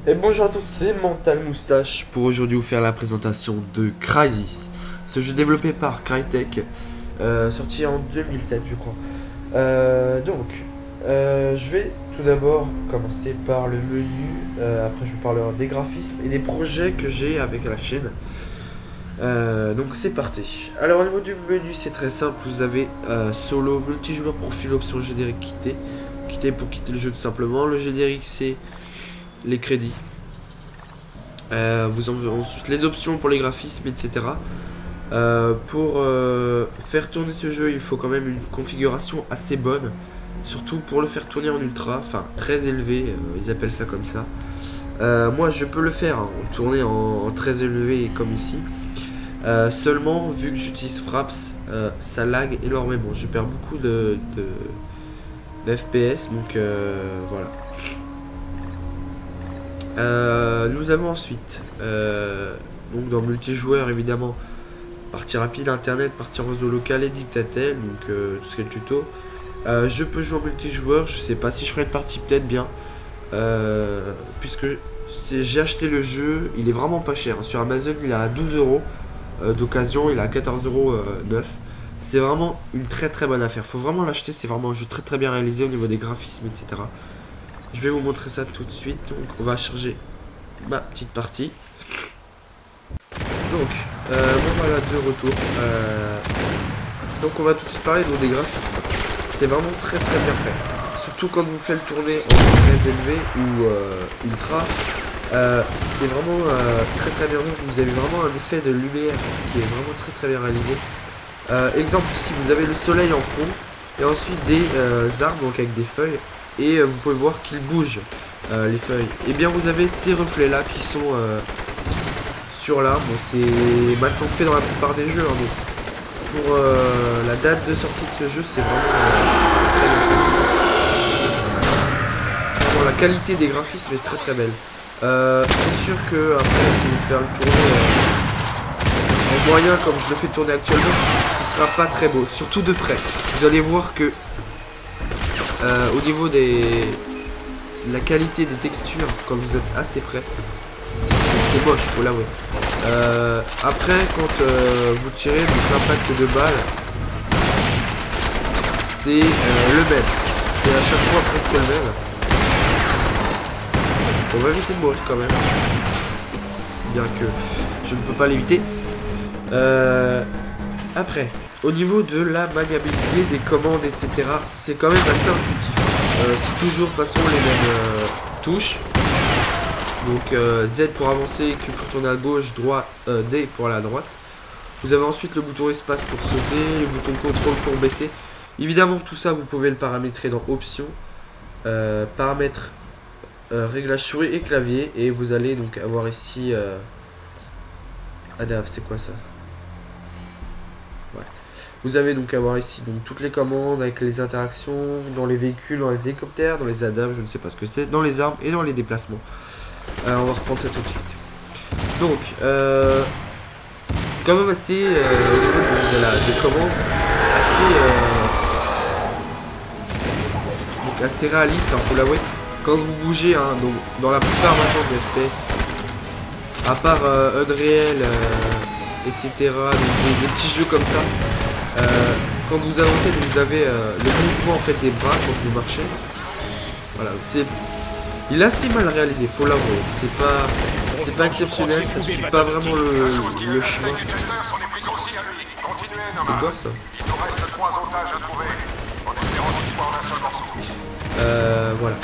Et bonjour à tous, c'est Mental Moustache pour aujourd'hui vous faire la présentation de Crysis, ce jeu développé par Crytek, sorti en 2007 je crois. Je vais tout d'abord commencer par le menu, après je vous parlerai des graphismes et des projets que j'ai avec la chaîne. Donc c'est parti. Alors au niveau du menu c'est très simple, vous avez solo, multijoueur, profil, option, générique, quitter pour quitter le jeu tout simplement. Le générique c'est les crédits. Vous avez ensuite les options pour les graphismes, etc. Pour faire tourner ce jeu, il faut quand même une configuration assez bonne. Surtout pour le faire tourner en ultra, enfin très élevé, ils appellent ça comme ça. Moi je peux le faire, hein, tourner en très élevé comme ici. Seulement, vu que j'utilise Fraps, ça lag énormément. Je perds beaucoup de FPS, donc voilà. Nous avons ensuite donc dans multijoueur évidemment partie rapide, internet, partie réseau local et dictatel, donc tout ce qui est le tuto. Je peux jouer en multijoueur, je sais pas si je ferai une partie, peut-être bien, puisque j'ai acheté le jeu, il est vraiment pas cher, hein. Sur Amazon il est à 12 euros d'occasion, il est à 14,9 €. C'est vraiment une très bonne affaire, faut vraiment l'acheter, c'est vraiment un jeu très bien réalisé au niveau des graphismes, etc. Je vais vous montrer ça tout de suite. Donc on va charger ma petite partie. Donc bon voilà, de retour. Donc on va tout de suite parler des graphismes. C'est vraiment très bien fait. Surtout quand vous faites le tourner en très élevé ou ultra. C'est vraiment très bien vu. Vous avez vraiment un effet de lumière qui est vraiment très bien réalisé. Exemple ici, vous avez le soleil en fond. Et ensuite des arbres donc avec des feuilles. Et vous pouvez voir qu'ils bougent, les feuilles. Et bien vous avez ces reflets là qui sont sur l'arbre. Bon, c'est maintenant fait dans la plupart des jeux, hein, mais pour la date de sortie de ce jeu c'est vraiment très bien. Bon, la qualité des graphismes est très belle. C'est sûr que après si vous faire le tourner en moyen comme je le fais tourner actuellement, ce sera pas très beau, surtout de près. Vous allez voir que au niveau de la qualité des textures, quand vous êtes assez près, c'est moche, faut l'avouer. Après, quand vous tirez, donc l'impact de balle, c'est le même. C'est à chaque fois presque le même. On va éviter de mourir quand même, bien que je ne peux pas l'éviter. Après, au niveau de la maniabilité des commandes, etc., c'est quand même assez intuitif. C'est toujours de toute façon les mêmes touches. Donc Z pour avancer, Q pour tourner à gauche, droit, D pour aller à droite. Vous avez ensuite le bouton espace pour sauter, le bouton contrôle pour baisser. Évidemment tout ça vous pouvez le paramétrer dans options, paramètres, réglage souris et clavier. Et vous allez donc avoir ici ADAV, c'est quoi ça? Ouais. Vous avez donc avoir ici donc toutes les commandes avec les interactions dans les véhicules, dans les hélicoptères, dans les ADAV, je ne sais pas ce que c'est, dans les armes et dans les déplacements. On va reprendre ça tout de suite. Donc c'est quand même assez des commandes assez réaliste, hein, faut l'avouer. Quand vous bougez, hein, donc, dans la plupart maintenant des FPS, à part Unreal, etc., des petits jeux comme ça, quand vous avancez, vous avez le mouvement en fait des bras quand vous marchez. Voilà, il est assez mal réalisé, faut l'avouer. C'est pas exceptionnel, ça suit pas vraiment le chemin. C'est quoi ça? Voilà.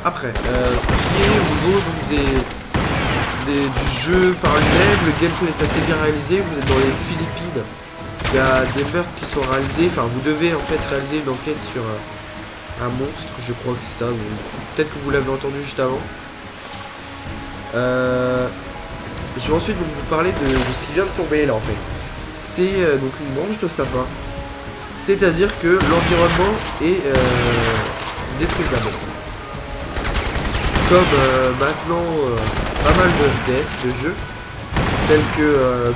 Après, ce qui est au niveau donc, du jeu par lui-même, le gameplay est assez bien réalisé. Vous êtes dans les Philippines, il y a des meurtres qui sont réalisés. Enfin, vous devez en fait réaliser une enquête sur un monstre, je crois que c'est ça. Peut-être que vous l'avez entendu juste avant. Je vais ensuite donc vous parler de ce qui vient de tomber là en fait. C'est donc une branche de sapin. C'est-à-dire que l'environnement est détruit d'abord. Comme maintenant pas mal de FPS de jeux, tels que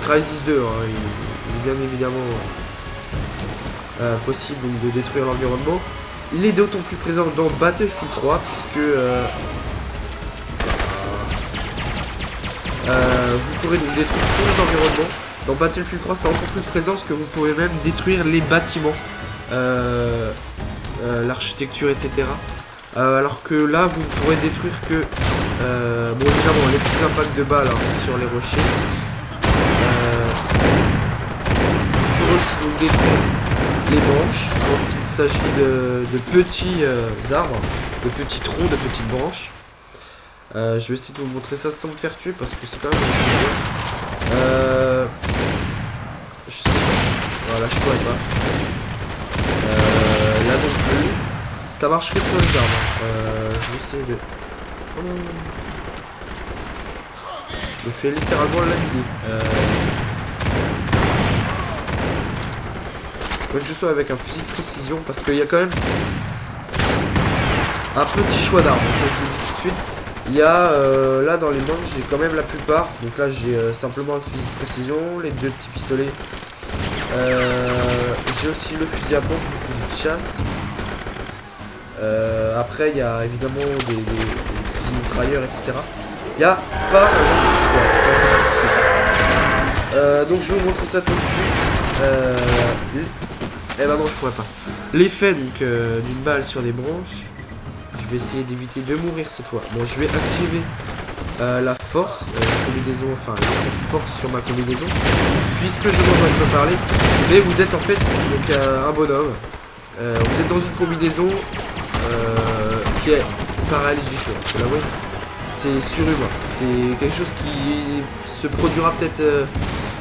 Crysis 2, hein, il est bien évidemment possible donc, de détruire l'environnement. Il est d'autant plus présent dans Battlefield 3 puisque Vous pourrez donc détruire tous les environnements. Dans Battlefield 3, c'est encore plus présent parce que vous pouvez même détruire les bâtiments, l'architecture, etc. Alors que là, vous ne pourrez détruire que, bon évidemment, les petits impacts de balles hein, sur les rochers. Vous pourrez aussi donc détruire les branches quand il s'agit de petits arbres, de petits troncs, de petites branches. Je vais essayer de vous montrer ça sans me faire tuer parce que c'est quand même je sais pas si... Voilà, je pourrais pas. Là non plus. Ça marche que sur les arbres. Je vais essayer de... Oh non. Je me fais littéralement laminer. Faut que je sois avec un fusil de précision parce qu'il y a quand même un petit choix d'armes. Ça, je vous le dis tout de suite. Il y a là dans les mains, j'ai quand même la plupart. Donc là, j'ai simplement un fusil de précision, les deux petits pistolets. J'ai aussi le fusil à pompe, le fusil de chasse. Après, il y a évidemment des fusils mitrailleurs, etc. Il n'y a pas vraiment de choix. Donc, je vais vous montrer ça tout de suite. Eh ben non, je pourrais pas. L'effet d'une balle sur des branches. Je vais essayer d'éviter de mourir cette fois. Bon, je vais activer la force, combinaison, enfin la force sur ma combinaison. Puisque je vois pas parler, mais vous êtes en fait donc un bonhomme. Vous êtes dans une combinaison qui est paralysique. Là, ouais, c'est surhumain. C'est quelque chose qui se produira peut-être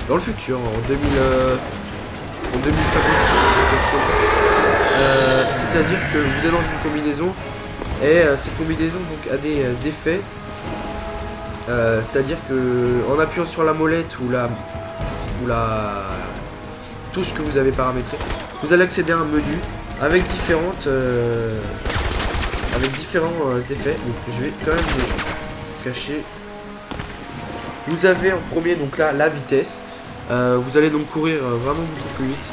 dans le futur, en 2056, quelque chose. C'est-à-dire que vous êtes dans une combinaison. Et cette combinaison donc a des effets, c'est-à-dire que en appuyant sur la molette ou la touche que vous avez paramétrée, vous allez accéder à un menu avec différents effets. Donc je vais quand même les cacher. Vous avez en premier donc là la vitesse. Vous allez donc courir vraiment beaucoup plus vite.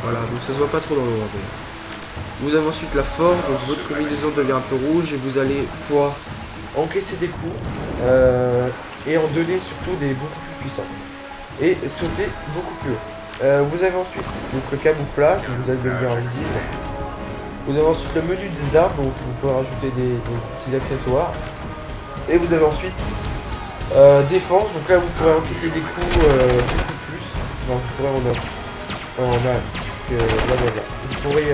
Voilà, donc ça se voit pas trop dans le noir. Vous avez ensuite la force, donc votre combinaison devient un peu rouge et vous allez pouvoir encaisser des coups et en donner surtout des beaucoup plus puissants. Et sauter beaucoup plus haut. Vous avez ensuite donc, le camouflage, donc vous allez devenir invisible. Vous avez ensuite le menu des armes, donc vous pouvez rajouter des petits accessoires. Et vous avez ensuite défense, donc là vous pourrez encaisser des coups beaucoup plus. Enfin, vous pourrez vous pourrez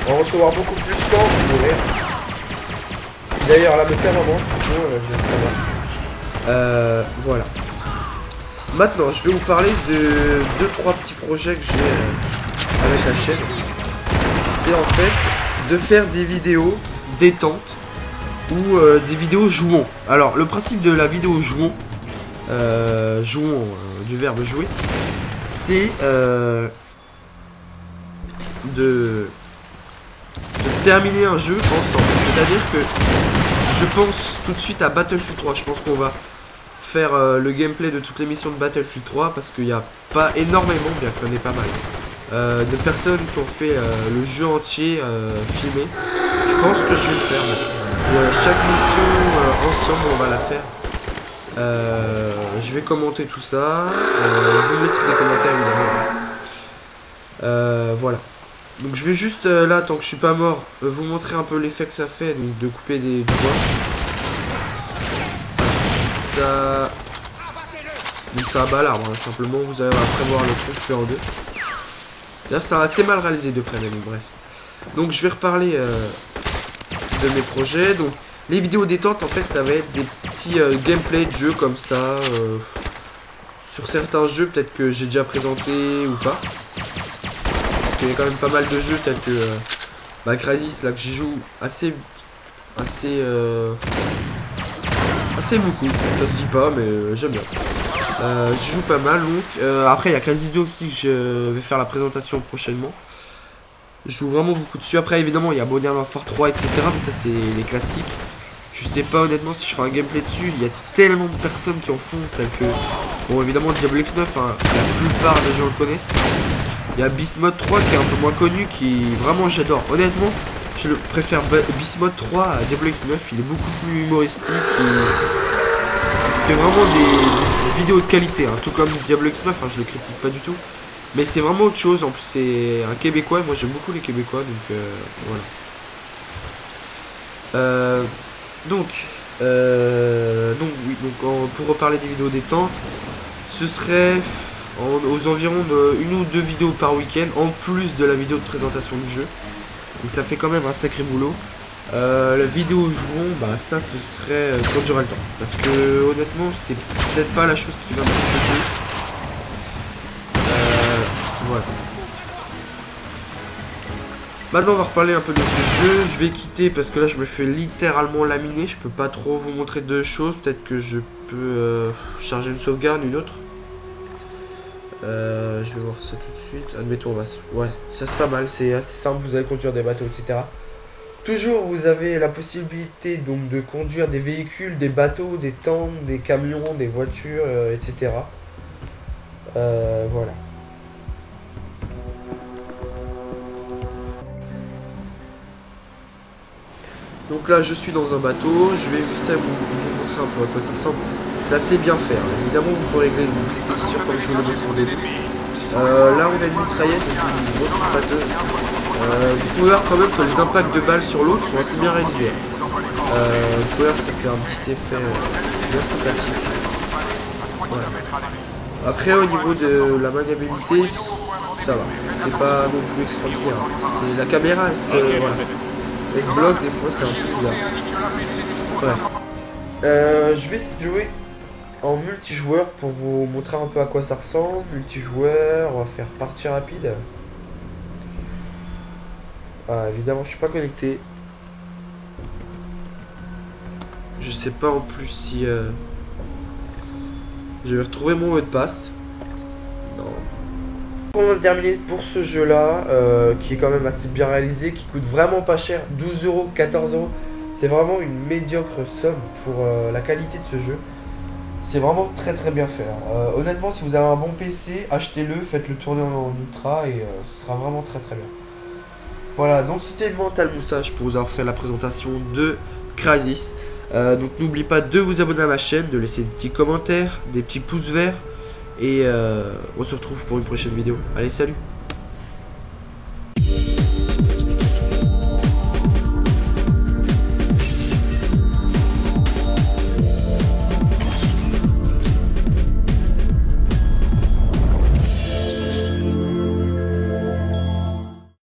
en recevoir beaucoup plus sans mourir. D'ailleurs là me faire un monstre, je vais voilà. Maintenant je vais vous parler de 2-3 petits projets que j'ai avec la chaîne. C'est en fait de faire des vidéos détente ou des vidéos jouons. Alors le principe de la vidéo jouons, du verbe jouer, c'est de terminer un jeu ensemble. C'est-à-dire que je pense tout de suite à Battlefield 3. Je pense qu'on va faire le gameplay de toutes les missions de Battlefield 3 parce qu'il n'y a pas énormément, bien qu'il y en ait pas mal, de personnes qui ont fait le jeu entier filmé. Je pense que je vais le faire. Chaque mission ensemble, on va la faire. Je vais commenter tout ça. Vous me laisserez des commentaires évidemment. Voilà. Donc je vais juste là, tant que je suis pas mort, vous montrer un peu l'effet que ça fait, donc de couper des bois. Ça... Donc ça abat l'arbre, hein, simplement, vous allez après voir le truc fait en deux. D'ailleurs c'est assez mal réalisé de près, mais bon, bref. Donc je vais reparler de mes projets. Donc les vidéos détente, en fait, ça va être des petits gameplay de jeux comme ça. Sur certains jeux, peut-être que j'ai déjà présenté ou pas. Il y a quand même pas mal de jeux tels que Crysis, là que j'y joue assez beaucoup, ça se dit pas mais j'aime bien. J'y joue pas mal donc. Après il y a Crysis 2 aussi que je vais faire la présentation prochainement. Je joue vraiment beaucoup dessus. Après évidemment il y a Modern Warfare 3 etc. Mais ça c'est les classiques. Je sais pas honnêtement si je fais un gameplay dessus. Il y a tellement de personnes qui en font tels que... Bon évidemment Diablo X9 hein, la plupart des gens le connaissent. Il y a Beast Mode 3 qui est un peu moins connu, qui vraiment j'adore. Honnêtement, je préfère Beast Mode 3 à Diablo X9. Il est beaucoup plus humoristique. Il fait vraiment des vidéos de qualité, hein, tout comme Diablo X9, hein, je le critique pas du tout. Mais c'est vraiment autre chose, en plus c'est un Québécois, moi j'aime beaucoup les Québécois, donc voilà. Donc oui, pour reparler des vidéos détente, ce serait aux environs de 1 ou 2 vidéos par week-end, en plus de la vidéo de présentation du jeu. Donc ça fait quand même un sacré boulot. La vidéo où jouons, bah ça ce serait quand j'aurai le temps. Parce que honnêtement c'est peut-être pas la chose qui va me pousser plus. Voilà. Maintenant on va reparler un peu de ce jeu. Je vais quitter parce que là je me fais littéralement laminer. Je peux pas trop vous montrer de choses. Peut-être que je peux charger une sauvegarde, une autre. Je vais voir ça tout de suite. Admettons, ouais, ça c'est pas mal. C'est assez simple. Vous allez conduire des bateaux, etc. Toujours vous avez la possibilité donc de conduire des véhicules, des bateaux, des tanks, des camions, des voitures, etc. Voilà. Donc là je suis dans un bateau, je vais vite vous montrer un peu à quoi ça ressemble. C'est assez bien fait, hein. Évidemment vous pouvez régler les textures comme je vous le montre au début. Là on a une mitraillette, une grosse sulfateuse. Vous pouvez voir quand même que les impacts de balles sur l'eau sont assez bien réalisés. Vous pouvez voir que ça fait un petit effet bien sympathique. Voilà. Après au niveau de la maniabilité, ça va. C'est pas non plus extraordinaire. C'est la caméra, voilà. Elle se bloque des fois, c'est un peu bizarre. Bref. Je vais essayer de jouer en multijoueur pour vous montrer un peu à quoi ça ressemble. Multijoueur, on va faire partie rapide. Ah, évidemment, je suis pas connecté. Je sais pas en plus si je vais retrouver mon mot de passe. Non. On va terminer pour ce jeu là qui est quand même assez bien réalisé, qui coûte vraiment pas cher, 12 €, 14 €. C'est vraiment une médiocre somme pour la qualité de ce jeu. C'est vraiment très très bien fait. Honnêtement, si vous avez un bon PC, achetez-le, faites-le tourner en ultra et ce sera vraiment très très bien. Voilà, donc c'était Mental Moustache pour vous avoir fait la présentation de Crysis. Donc n'oubliez pas de vous abonner à ma chaîne, de laisser des petits commentaires, des petits pouces verts. Et on se retrouve pour une prochaine vidéo. Allez, salut!